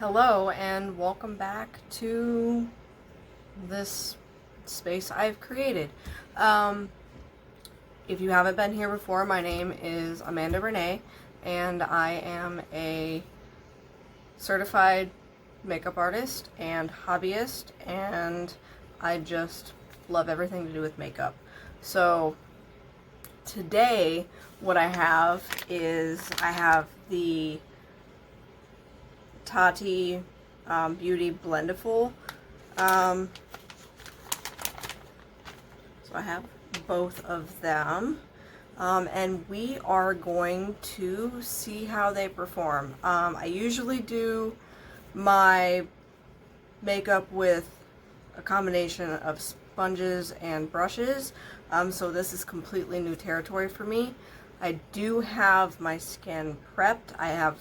Hello and welcome back to this space I've created. If you haven't been here before, my name is Amanda Renee and I am a certified makeup artist and hobbyist, and I just love everything to do with makeup. So today what I have is the Tati Beauty Blendiful. So I have both of them. And we are going to see how they perform. I usually do my makeup with a combination of sponges and brushes. So this is completely new territory for me. I do have my skin prepped. I have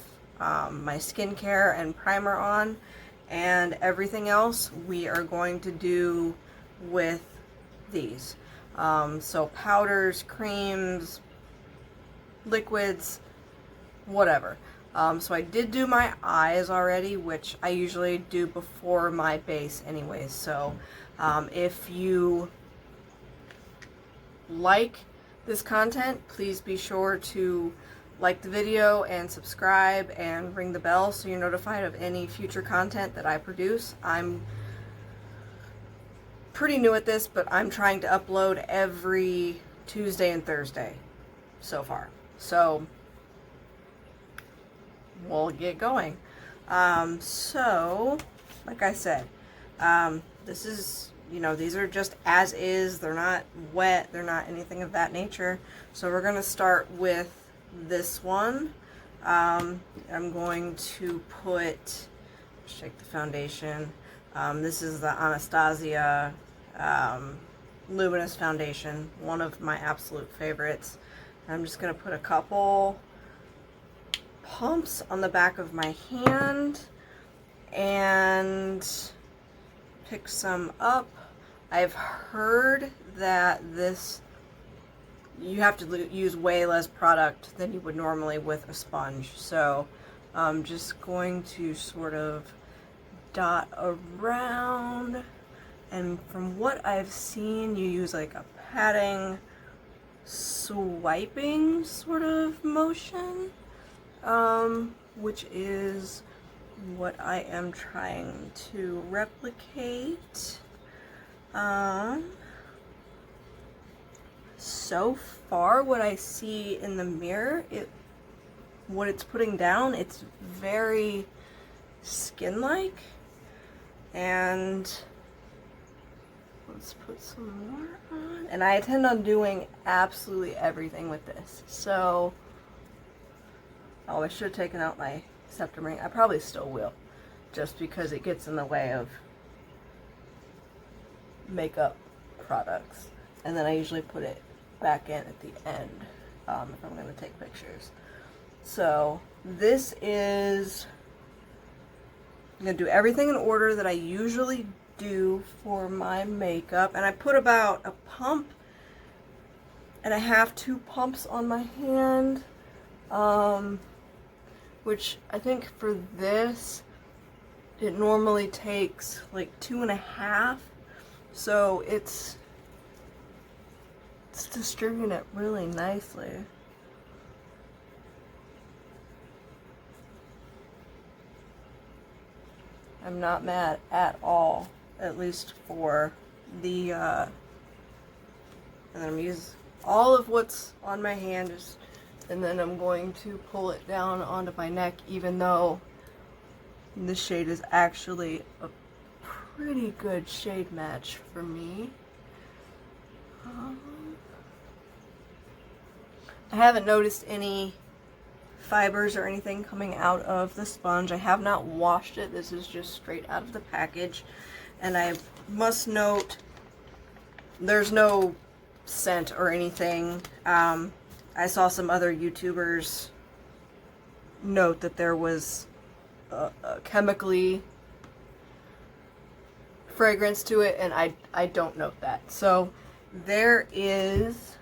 my skincare and primer on, and everything else we are going to do with these. So powders, creams, liquids, whatever. So I did do my eyes already, which I usually do before my base anyways. So if you like this content, please be sure to like the video and subscribe and ring the bell so you're notified of any future content that I produce. I'm pretty new at this, but I'm trying to upload every Tuesday and Thursday so far. So we'll get going. So like I said, this is, these are just as is. They're not wet. They're not anything of that nature. So we're going to start with this one. I'm going to shake the foundation. This is the Anastasia Luminous Foundation, one of my absolute favorites. I'm just going to put a couple pumps on the back of my hand and pick some up. I've heard that you have to use way less product than you would normally with a sponge. So I'm just going to sort of dot around, and from what I've seen, you use like a patting, swiping sort of motion, which is what I am trying to replicate. So far, what I see in the mirror, what it's putting down, it's very skin-like. And let's put some more on. And I intend on doing absolutely everything with this. So, I should have taken out my septum ring. I probably still will, just because it gets in the way of makeup products. And then I usually put it back in at the end if I'm going to take pictures. So this is, I'm going to do everything in order that I usually do for my makeup. And I put about a pump and a half, 2 pumps on my hand, which I think for this, it normally takes like 2.5. So it's distributing it really nicely. I'm not mad at all, at least for the, and then I'm using all of what's on my hand, and then I'm going to pull it down onto my neck, even though this shade is actually a pretty good shade match for me. I haven't noticed any fibers or anything coming out of the sponge. I have not washed it. This is just straight out of the package. And I must note, there's no scent or anything. I saw some other YouTubers note that there was a chemically fragrance to it, and I don't note that. So there is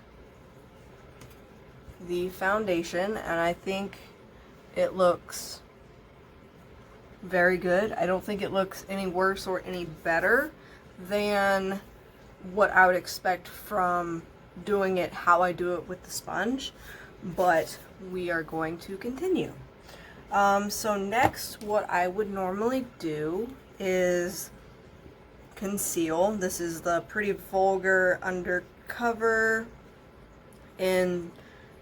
the foundation, and I think it looks very good. I don't think it looks any worse or any better than what I would expect from doing it how I do it with the sponge, but we are going to continue. So next, what I would normally do is conceal. This is the Pretty Vulgar Undercover in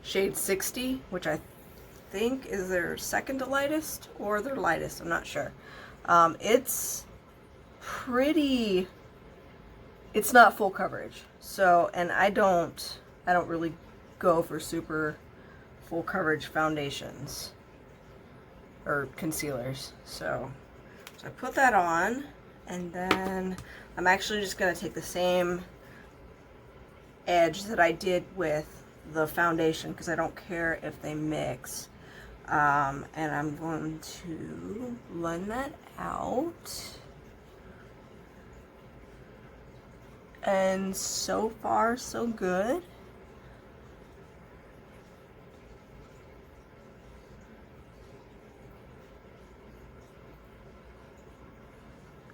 shade 60, which I think is their second to lightest or their lightest, I'm not sure. It's pretty, it's not full coverage, so, and I don't really go for super full coverage foundations or concealers. So I put that on, and then I'm actually just going to take the same edge that I did with the foundation, because I don't care if they mix. And I'm going to blend that out. And so far, so good.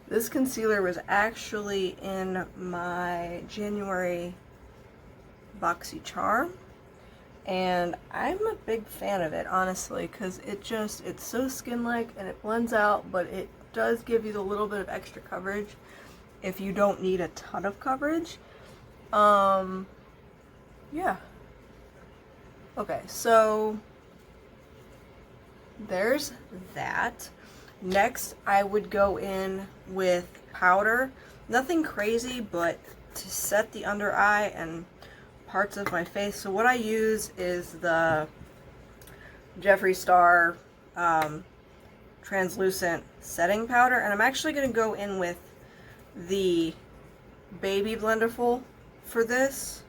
This concealer was actually in my January Boxy Charm, and I'm a big fan of it, honestly, because it's so skin-like and it blends out, but it does give you the little bit of extra coverage if you don't need a ton of coverage. Yeah. Okay, so there's that. Next, I would go in with powder. Nothing crazy, but to set the under eye and parts of my face. So what I use is the Jeffree Star translucent setting powder, and I'm actually going to go in with the Baby Blendiful for this.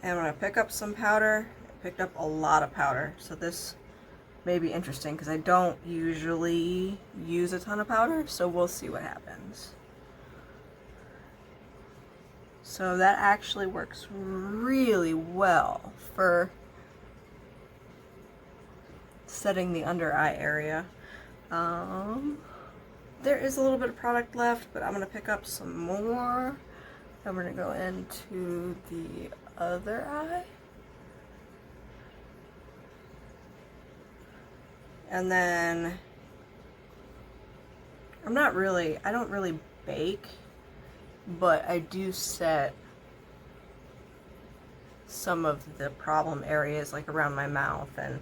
And I'm going to pick up some powder. I picked up a lot of powder, so this may be interesting because I don't usually use a ton of powder, so we'll see what happens. So that actually works really well for setting the under eye area. There is a little bit of product left, but I'm going to pick up some more. I'm going to go into the other eye. And then I don't really bake, but I do set some of the problem areas, like around my mouth and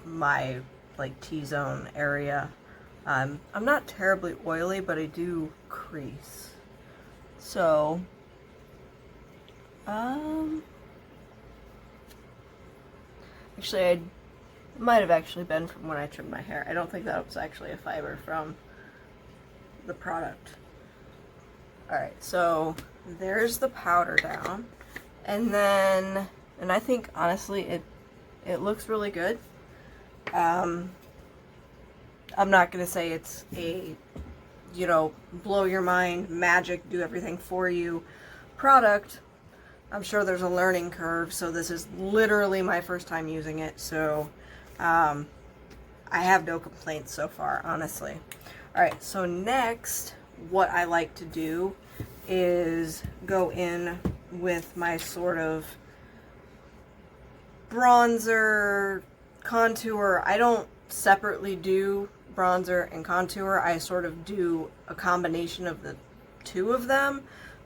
my like T-zone area. I'm not terribly oily, but I do crease. So actually I might have actually been from when I trimmed my hair. I don't think that was actually a fiber from the product. Alright, so there's the powder down. And then, and I think honestly it looks really good. I'm not going to say it's a, you know, blow your mind, magic, do everything for you product. I'm sure there's a learning curve, so this is literally my first time using it, so I have no complaints so far, honestly. Alright, so next, what I like to do is go in with my sort of bronzer, contour. I don't separately do bronzer and contour. I sort of do a combination of the two of them.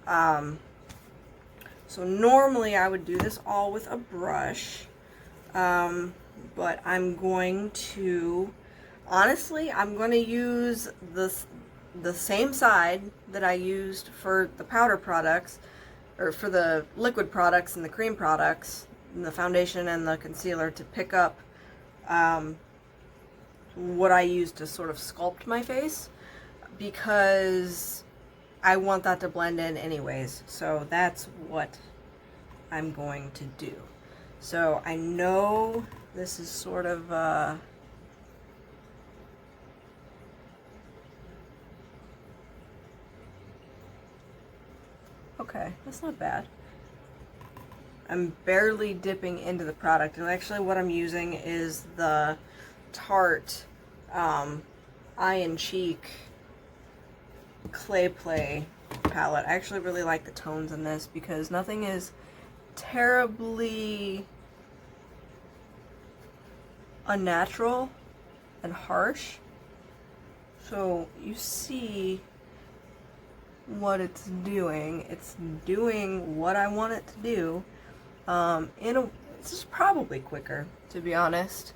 So normally I would do this all with a brush. But I'm going to, honestly, I'm going to use the same side that I used for the powder products, or for the liquid products and the cream products, and the foundation and the concealer, to pick up what I use to sort of sculpt my face, because I want that to blend in anyways. So that's what I'm going to do. So I know this is sort of okay, that's not bad. I'm barely dipping into the product, and actually what I'm using is the Tarte Eye and Cheek Clay Play palette. I actually really like the tones in this because nothing is terribly unnatural and harsh. So you see what it's doing. It's doing what I want it to do. This is probably quicker, to be honest.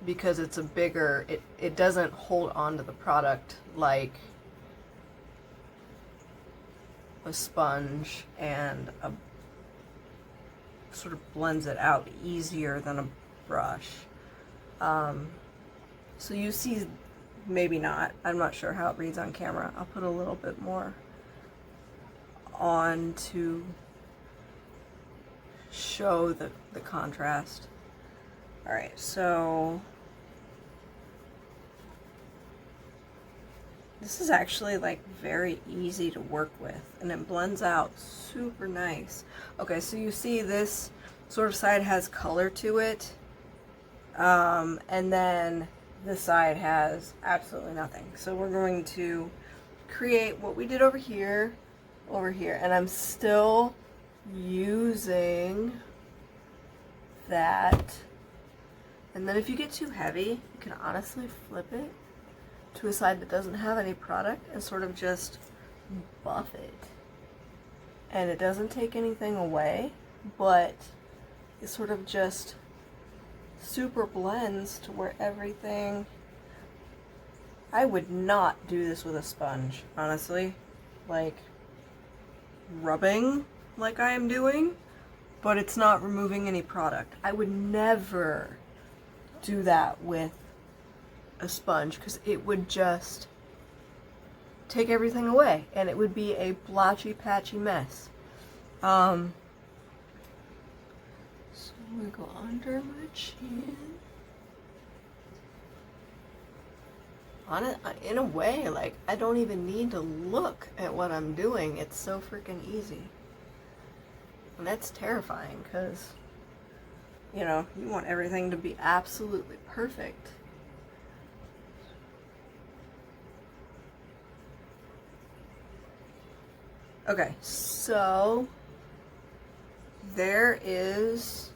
Because it's a bigger, it doesn't hold on to the product like a sponge, and sort of blends it out easier than a brush. So you see, maybe not, I'm not sure how it reads on camera. I'll put a little bit more on to show the contrast. Alright, so this is actually like very easy to work with, and it blends out super nice. Okay, so you see this sort of side has color to it, and then this side has absolutely nothing. So we're going to create what we did over here, and I'm still using that. And then if you get too heavy, you can honestly flip it to a side that doesn't have any product and sort of just buff it. And it doesn't take anything away, but it sort of just super blends to where everything... I would not do this with a sponge, honestly. Like, rubbing like I am doing, but it's not removing any product. I would never do that with a sponge because it would just take everything away and it would be a blotchy patchy mess. So we go under my chin. In a way, like, I don't even need to look at what I'm doing. It's so freaking easy. And that's terrifying because, you know, you want everything to be absolutely perfect. Okay, so there is,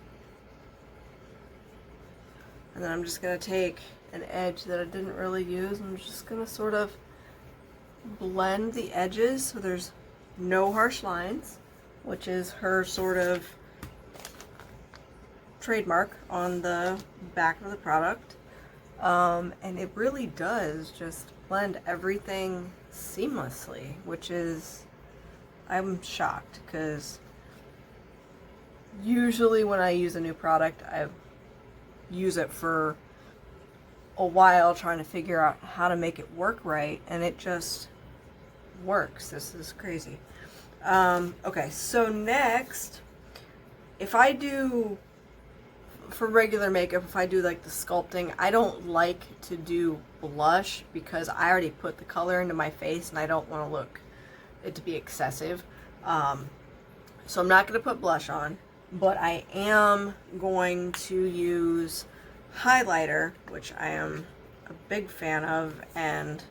and then I'm just going to take an edge that I didn't really use. I'm just going to sort of blend the edges so there's no harsh lines, which is her sort of trademark on the back of the product. And it really does just blend everything seamlessly, which is, I'm shocked because usually when I use a new product, I use it for a while trying to figure out how to make it work right, and it just works. This is crazy. Okay, so next, if I do, for regular makeup, if I do like the sculpting, I don't like to do blush because I already put the color into my face and I don't want to look it to be excessive. So I'm not going to put blush on, but I am going to use highlighter, which I am a big fan of, and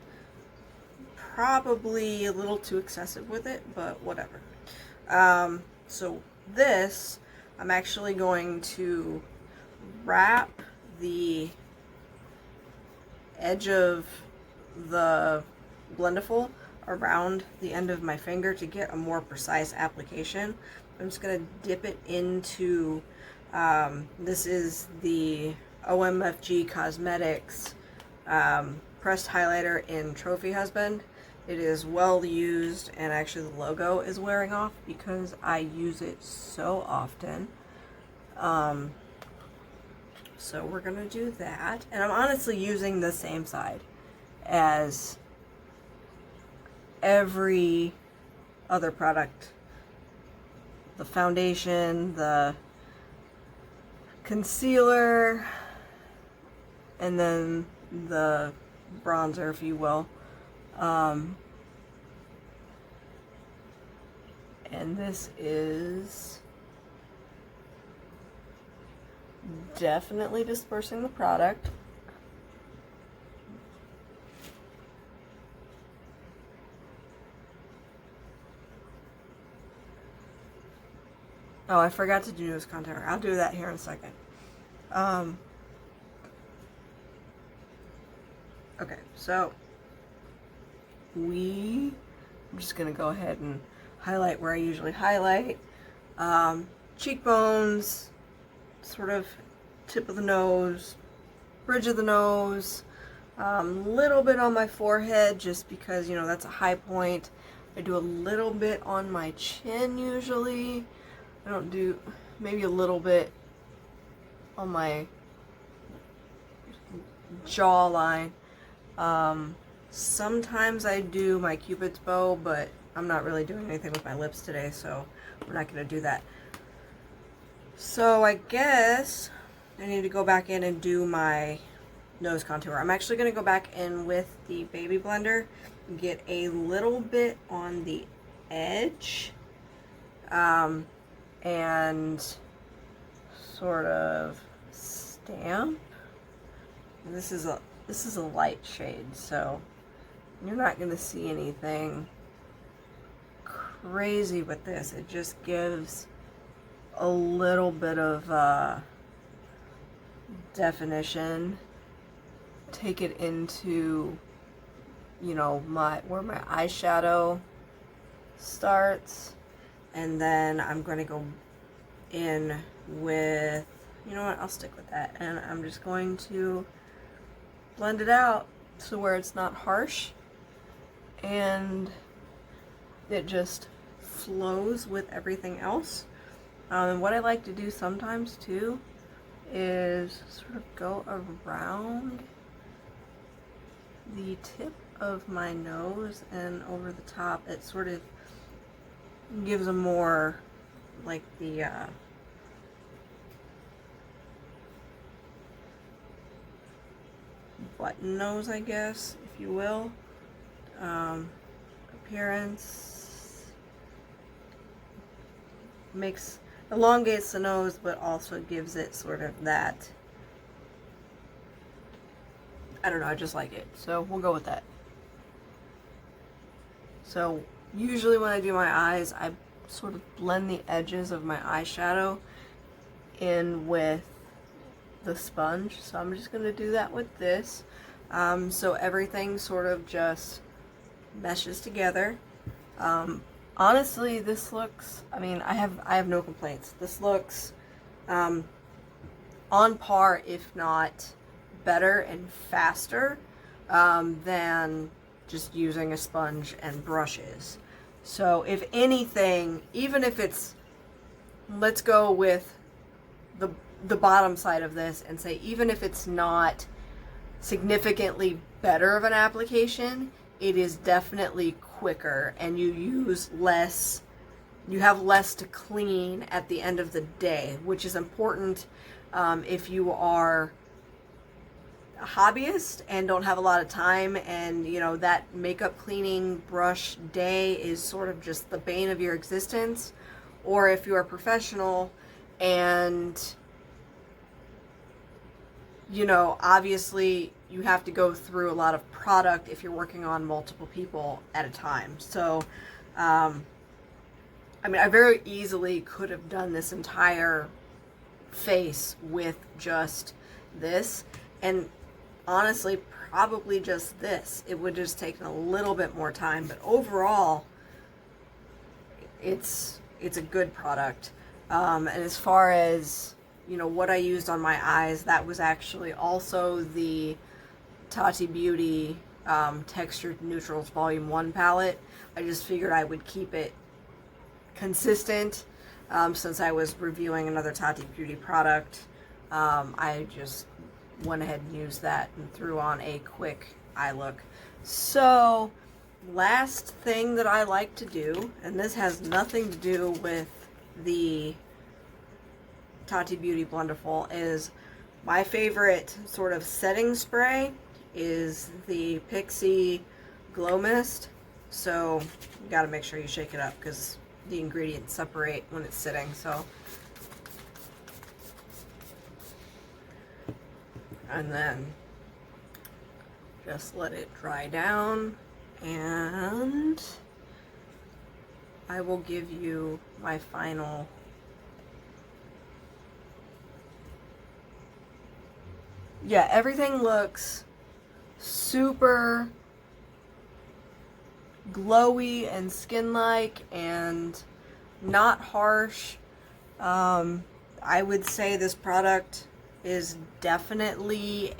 probably a little too excessive with it, but whatever. So this, I'm actually going to wrap the edge of the Blendiful around the end of my finger to get a more precise application. I'm just going to dip it into, this is the OMFG Cosmetics pressed highlighter in Trophy Husband. It is well used, and actually the logo is wearing off because I use it so often. So we're going to do that. And I'm honestly using the same side as every other product. The foundation, the concealer, and then the bronzer, if you will. And this is Definitely dispersing the product. Oh, I forgot to do nose contour. I'll do that here in a second. Okay, so I'm just gonna go ahead and highlight where I usually highlight. Cheekbones, sort of tip of the nose, bridge of the nose, little bit on my forehead just because, you know, that's a high point. I do a little bit on my chin usually. I don't do, maybe a little bit on my jawline. Sometimes I do my Cupid's bow, but I'm not really doing anything with my lips today, so we're not going to do that. So I guess I need to go back in and do my nose contour. I'm actually going to go back in with the baby blender and get a little bit on the edge, and sort of stamp. This is a light shade, so you're not going to see anything crazy with this. It just gives a little bit of definition. Take it into, you know, where my eyeshadow starts, and then I'm going to go in with, you know what, I'll stick with that, and I'm just going to blend it out to where it's not harsh and it just flows with everything else. And what I like to do sometimes too is sort of go around the tip of my nose and over the top. It sort of gives a more like the button nose, I guess, if you will, appearance. Elongates the nose, but also gives it sort of that, I don't know, I just like it, so we'll go with that. So usually when I do my eyes, I sort of blend the edges of my eyeshadow in with the sponge, so I'm just going to do that with this, so everything sort of just meshes together. Honestly, this looks, I mean, I have no complaints. This looks on par, if not better and faster, than just using a sponge and brushes. So if anything, even if it's, let's go with the bottom side of this and say, even if it's not significantly better of an application, it is definitely quicker, and you use less, you have less to clean at the end of the day, which is important if you are a hobbyist and don't have a lot of time, and you know that makeup cleaning brush day is sort of just the bane of your existence, or if you're a professional and, you know, obviously you have to go through a lot of product if you're working on multiple people at a time. So, I mean, I very easily could have done this entire face with just this, and honestly, probably just this. It would just take a little bit more time, but overall, it's a good product. And as far as, you know, what I used on my eyes, that was actually also the Tati Beauty Textured Neutrals Volume 1 palette. I just figured I would keep it consistent since I was reviewing another Tati Beauty product. I just went ahead and used that and threw on a quick eye look. So, last thing that I like to do, and this has nothing to do with the Tati Beauty Blendiful, is my favorite sort of setting spray is the Pixie Glow Mist. So you got to make sure you shake it up because the ingredients separate when it's sitting. So and then just let it dry down, and I will give you my final everything looks super glowy and skin-like and not harsh. I would say this product is definitely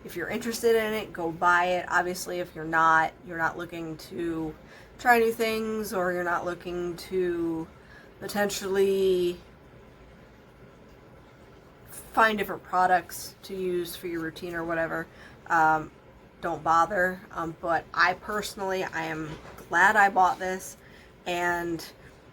if you're interested in it, go buy it. Obviously, if you're not looking to try new things, or you're not looking to potentially find different products to use for your routine or whatever, don't bother. But I personally, I am glad I bought this, and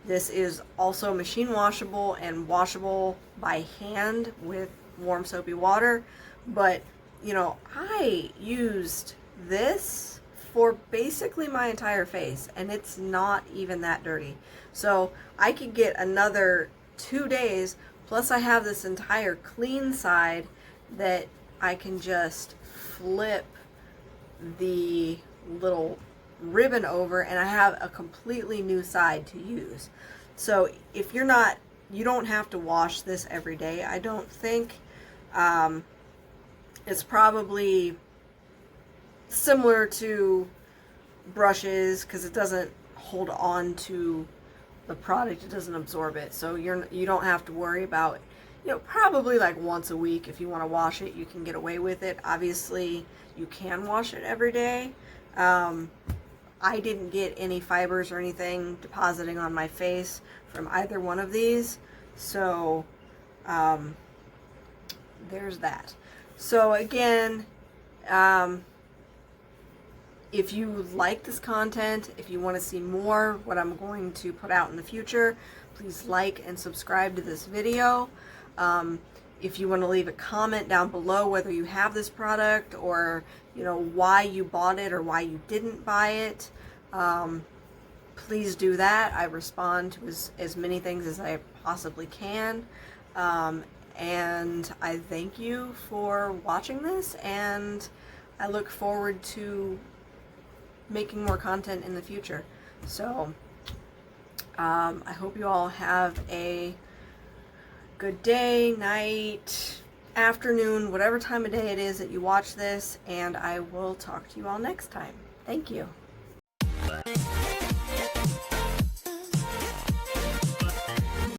this is also machine washable and washable by hand with warm soapy water. But you know, I used this for basically my entire face, and it's not even that dirty. So I could get another 2 days, plus I have this entire clean side that I can just flip the little ribbon over, and I have a completely new side to use. So if you're not, you don't have to wash this every day, I don't think. It's probably similar to brushes because it doesn't hold on to the product, it doesn't absorb it. So you don't have to worry about, you know, probably like once a week if you want to wash it, you can get away with it. Obviously, you can wash it every day. I didn't get any fibers or anything depositing on my face from either one of these, so there's that. So again, if you like this content, if you want to see more what I'm going to put out in the future, please like and subscribe to this video. If you want to leave a comment down below whether you have this product, or you know, why you bought it or why you didn't buy it, please do that. I respond to as many things as I possibly can. And I thank you for watching this, and I look forward to making more content in the future. So I hope you all have a good day, night, afternoon, whatever time of day it is that you watch this, and I will talk to you all next time. Thank you.